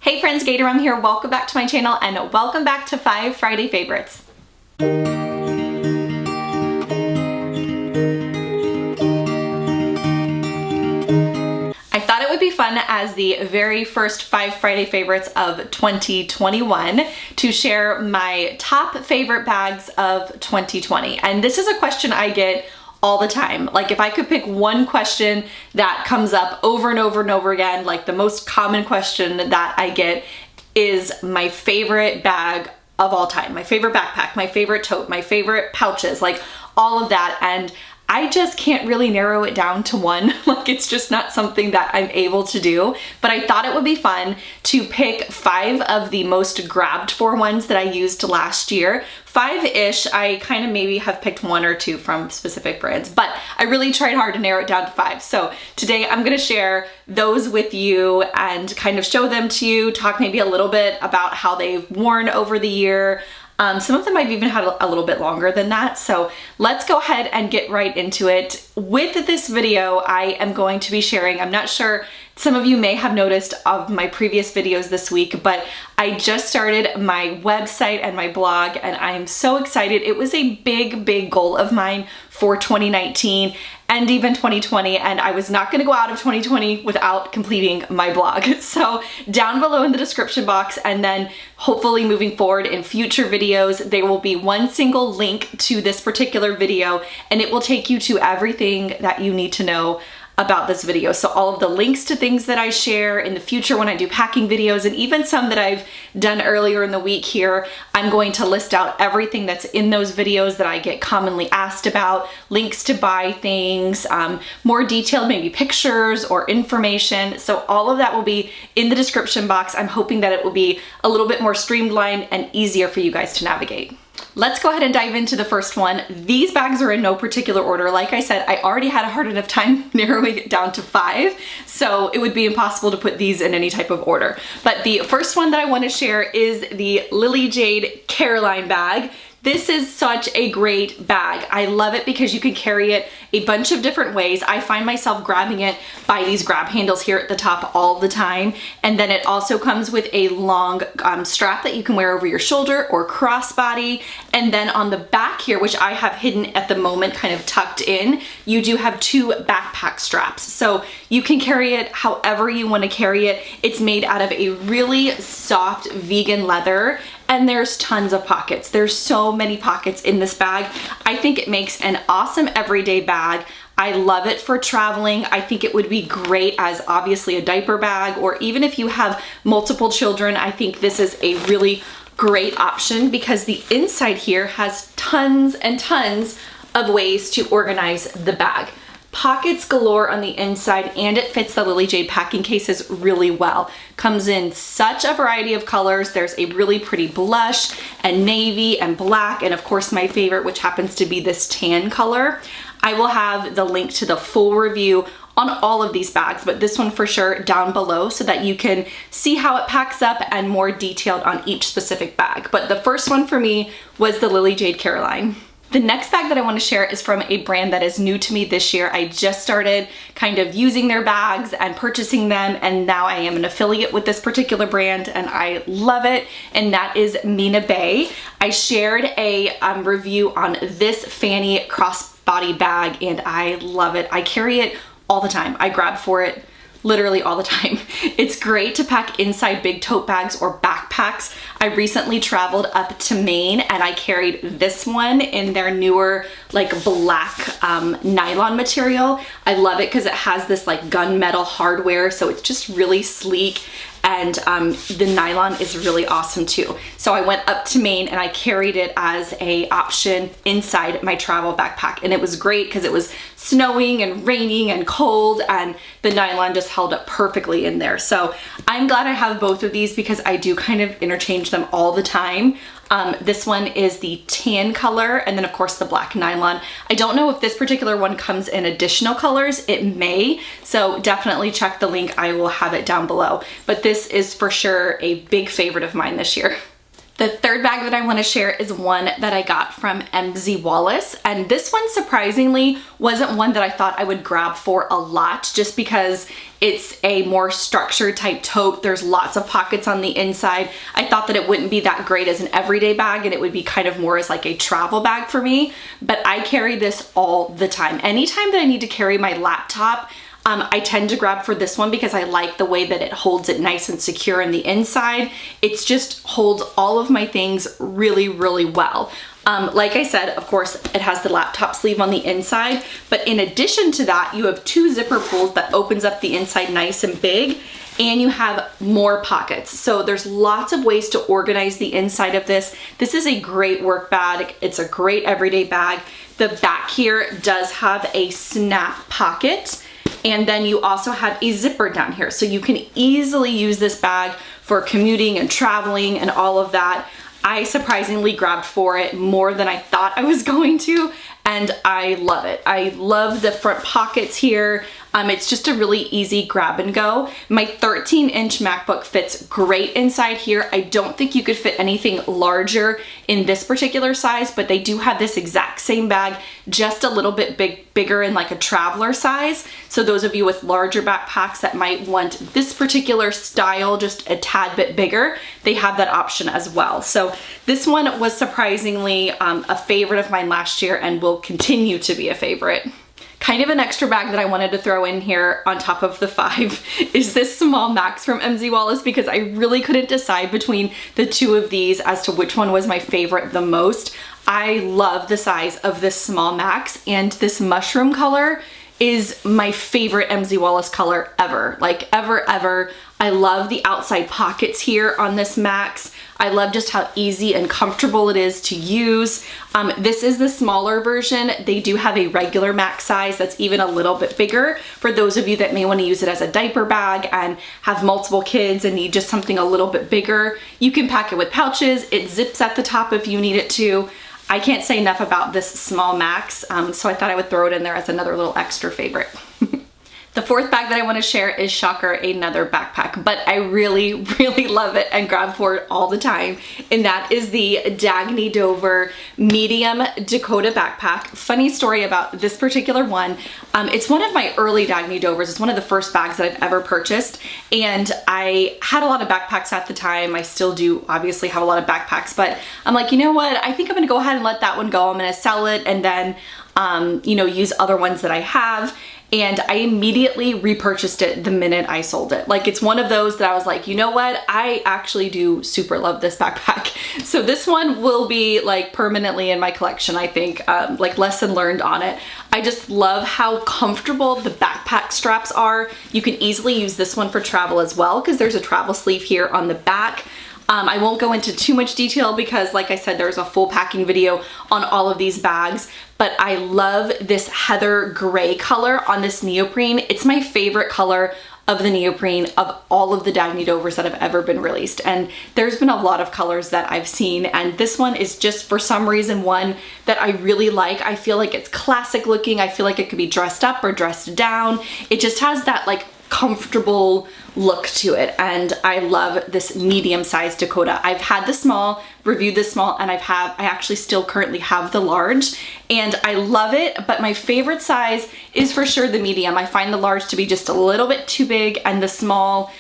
Hey friends, GATORMOM here. Welcome back to my channel and welcome back to 5 Friday favorites. I thought it would be fun as the very first 5 Friday favorites of 2021 to share my top favorite bags of 2020. And this is a question I get all the time. Like if I could pick one question that comes up over and over and over again, like the most common question that I get is my favorite bag of all time, my favorite backpack, my favorite tote, my favorite pouches, like all of that. And I just can't really narrow it down to one. Like it's just not something that I'm able to do, but I thought it would be fun to pick 5 of the most grabbed for ones that I used last year. 5-ish, I kind of maybe have picked 1 or 2 from specific brands, but I really tried hard to narrow it down to 5. So today I'm gonna share those with you and kind of show them to you, talk maybe a little bit about how they've worn over the year. Some of them I've even had a little bit longer than that. So let's go ahead and get right into it. With this video, I am going to be sharing, I'm not sure, some of you may have noticed of my previous videos this week, but I just started my website and my blog and I'm so excited. It was a big goal of mine for 2019 and even 2020, and I was not gonna go out of 2020 without completing my blog. So down below in the description box, and then hopefully moving forward in future videos, there will be one single link to this particular video and it will take you to everything that you need to know about this video. So all of the links to things that I share in the future when I do packing videos, and even some that I've done earlier in the week here, I'm going to list out everything that's in those videos that I get commonly asked about, links to buy things, more detailed maybe pictures or information. So all of that will be in the description box. I'm hoping that it will be a little bit more streamlined and easier for you guys to navigate. Let's go ahead and dive into the first one. These bags are in no particular order. Like I said, I already had a hard enough time narrowing it down to 5, so it would be impossible to put these in any type of order. But the first one that I want to share is the Lily Jade Caroline bag. This is such a great bag. I love it because you can carry it a bunch of different ways. I find myself grabbing it by these grab handles here at the top all the time. And then it also comes with a long strap that you can wear over your shoulder or crossbody. And then on the back here, which I have hidden at the moment, kind of tucked in, you do have 2 backpack straps. So you can carry it however you want to carry it. It's made out of a really soft vegan leather. And there's tons of pockets. There's so many pockets in this bag. I think it makes an awesome everyday bag. I love it for traveling. I think it would be great as obviously a diaper bag, or even if you have multiple children, I think this is a really great option because the inside here has tons and tons of ways to organize the bag. Pockets galore on the inside, and it fits the Lily Jade packing cases really well. Comes in such a variety of colors. There's a really pretty blush and navy and black, and of course my favorite, which happens to be this tan color. I will have the link to the full review on all of these bags, but this one for sure down below so that you can see how it packs up and more detailed on each specific bag. But the first one for me was the Lily Jade Caroline. The next bag that I want to share is from a brand that is new to me this year. I just started kind of using their bags and purchasing them, and now I am an affiliate with this particular brand and I love it, and that is Mina Bay. I shared a review on this fanny crossbody bag and I love it. I carry it all the time. I grab for it literally all the time. It's great to pack inside big tote bags or backpacks. I recently traveled up to Maine and I carried this one in their newer like black nylon material. I love it because it has this like gunmetal hardware, so it's just really sleek, and the nylon is really awesome too. So I went up to Maine and I carried it as a option inside my travel backpack, and it was great because it was snowing and raining and cold, and the nylon just held up perfectly in there. So I'm glad I have both of these because I do kind of interchange them all the time. This one is the tan color, and then of course the black nylon. I don't know if this particular one comes in additional colors. It may, so definitely check the link. I will have it down below. But this is for sure a big favorite of mine this year. The third bag that I want to share is one that I got from Wallace, and this one surprisingly wasn't one that I thought I would grab for a lot, just because it's a more structured type tote. There's lots of pockets on the inside. I thought that it wouldn't be that great as an everyday bag, and it would be kind of more as like a travel bag for me, but I carry this all the time. Anytime that I need to carry my laptop, I tend to grab for this one because I like the way that it holds it nice and secure in the inside. It's just holds all of my things really, really well. Like I said, of course, it has the laptop sleeve on the inside, but in addition to that, you have 2 zipper pulls that opens up the inside nice and big, and you have more pockets. So there's lots of ways to organize the inside of this. This is a great work bag. It's a great everyday bag. The back here does have a snap pocket. And then you also have a zipper down here. So you can easily use this bag for commuting and traveling and all of that. I surprisingly grabbed for it more than I thought I was going to, and I love it. I love the front pockets here. It's just a really easy grab and go. My 13-inch MacBook fits great inside here. I don't think you could fit anything larger in this particular size, but they do have this exact same bag, just a little bit bigger in like a traveler size. So those of you with larger backpacks that might want this particular style just a tad bit bigger, they have that option as well. So this one was surprisingly a favorite of mine last year and will continue to be a favorite. Kind of an extra bag that I wanted to throw in here on top of the 5 is this small Max from Wallace, because I really couldn't decide between the 2 of these as to which one was my favorite the most. I love the size of this small Max, and this mushroom color is my favorite Wallace color ever. Like ever. I love the outside pockets here on this Max. I love just how easy and comfortable it is to use. This is the smaller version. They do have a regular Max size that's even a little bit bigger for those of you that may want to use it as a diaper bag and have multiple kids and need just something a little bit bigger. You can pack it with pouches. It zips at the top if you need it to. I can't say enough about this small Max, so I thought I would throw it in there as another little extra favorite. The fourth bag that I want to share is, shocker, another backpack, but I really, really love it and grab for it all the time, and that is the Dagne Dover medium Dakota backpack. Funny story about this particular one. It's one of my early Dagne Dovers. It's one of the first bags that I've ever purchased, and I had a lot of backpacks at the time. I still do obviously have a lot of backpacks, but I'm like, you know what? I think I'm gonna go ahead and let that one go. I'm gonna sell it and then, you know, use other ones that I have. And I immediately repurchased it the minute I sold it. Like, it's one of those that I was like, you know what? I actually do super love this backpack. So this one will be like permanently in my collection, I think, like lesson learned on it. I just love how comfortable the backpack straps are. You can easily use this one for travel as well, because there's a travel sleeve here on the back. I won't go into too much detail because, like I said, there's a full packing video on all of these bags, but I love this heather gray color on this neoprene. It's my favorite color of the neoprene of all of the Dagne Dovers that have ever been released. And there's been a lot of colors that I've seen, and this one is just, for some reason, one that I really like. I feel like it's classic looking. I feel like it could be dressed up or dressed down. It just has that like comfortable look to it, and I love this medium-sized Dakota. I've had the small, reviewed the small, and I actually still currently have the large, and I love it, but my favorite size is for sure the medium. I find the large to be just a little bit too big, and the small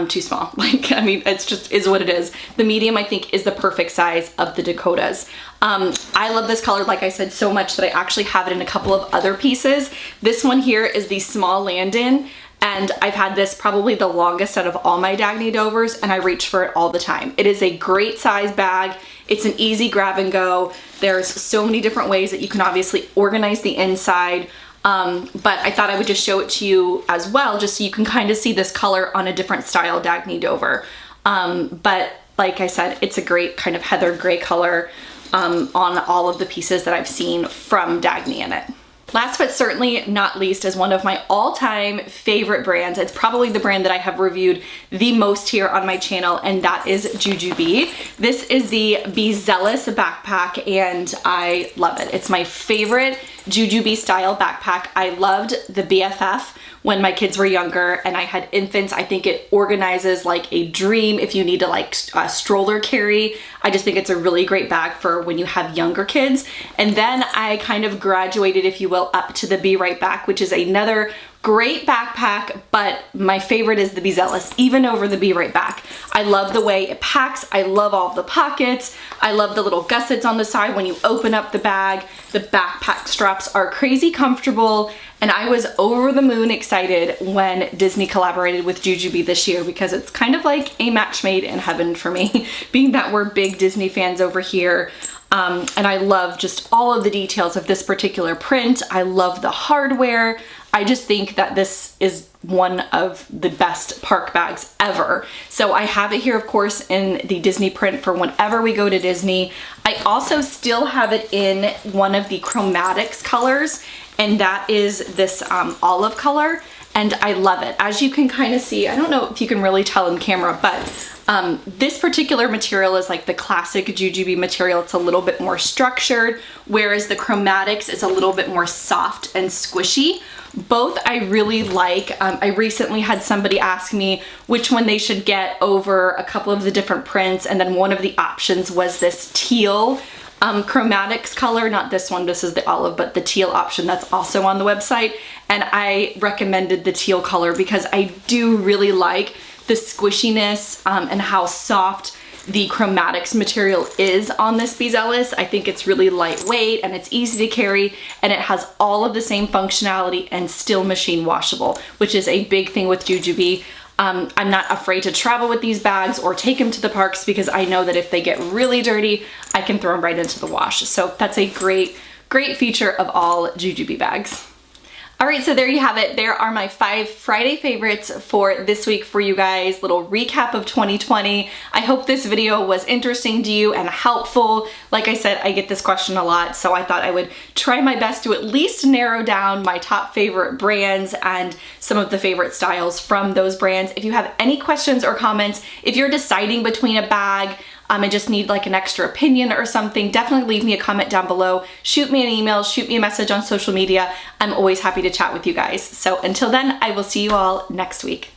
too small. Like, I mean, it's just is what it is. The medium, I think, is the perfect size of the Dakotas. I love this color, like I said, so much that I actually have it in a couple of other pieces. This one here is the small Landon, and I've had this probably the longest out of all my Dagne Dovers, and I reach for it all the time. It is a great size bag. It's an easy grab and go. There's so many different ways that you can obviously organize the inside, but I thought I would just show it to you as well, just so you can kind of see this color on a different style Dagne Dover. But like I said, it's a great kind of heather gray color on all of the pieces that I've seen from Dagne in it. Last but certainly not least is one of my all-time favorite brands. It's probably the brand that I have reviewed the most here on my channel, and that is Jujube. This is the Be Zealous backpack, and I love it. It's my favorite jujube style backpack. I loved the BFF when my kids were younger and I had infants. I think it organizes like a dream if you need to like stroller carry. I just think it's a really great bag for when you have younger kids. And then I kind of graduated, if you will, up to the Be Right Back, which is another great backpack, but my favorite is the Be Zealous, even over the Be Right Back. I love the way it packs. I love all the pockets. I love the little gussets on the side when you open up the bag. The backpack straps are crazy comfortable, and I was over the moon excited when Disney collaborated with Jujube this year because it's kind of like a match made in heaven for me, being that we're big Disney fans over here. And I love just all of the details of this particular print. I love the hardware. I just think that this is one of the best park bags ever. So I have it here, of course, in the Disney print for whenever we go to Disney. I also still have it in one of the chromatics colors, and that is this olive color, and I love it. As you can kind of see, I don't know if you can really tell in camera, but this particular material is like the classic Jujube material. It's a little bit more structured, whereas the chromatics is a little bit more soft and squishy. Both I really like. I recently had somebody ask me which one they should get over a couple of the different prints, and then one of the options was this teal chromatics color, not this one, this is the olive, but the teal option that's also on the website. And I recommended the teal color because I do really like the squishiness and how soft the chromatics material is on this Be Zealous. I think it's really lightweight and it's easy to carry, and it has all of the same functionality and still machine washable, which is a big thing with Jujube. I'm not afraid to travel with these bags or take them to the parks because I know that if they get really dirty, I can throw them right into the wash. So that's a great feature of all Jujube bags. All right, so there you have it. There are my 5 Friday favorites for this week for you guys. Little recap of 2020. I hope this video was interesting to you and helpful. Like I said, I get this question a lot, so I thought I would try my best to at least narrow down my top favorite brands and some of the favorite styles from those brands. If you have any questions or comments, if you're deciding between a bag, and just need like an extra opinion or something, definitely leave me a comment down below. Shoot me an email, shoot me a message on social media. I'm always happy to chat with you guys. So until then, I will see you all next week.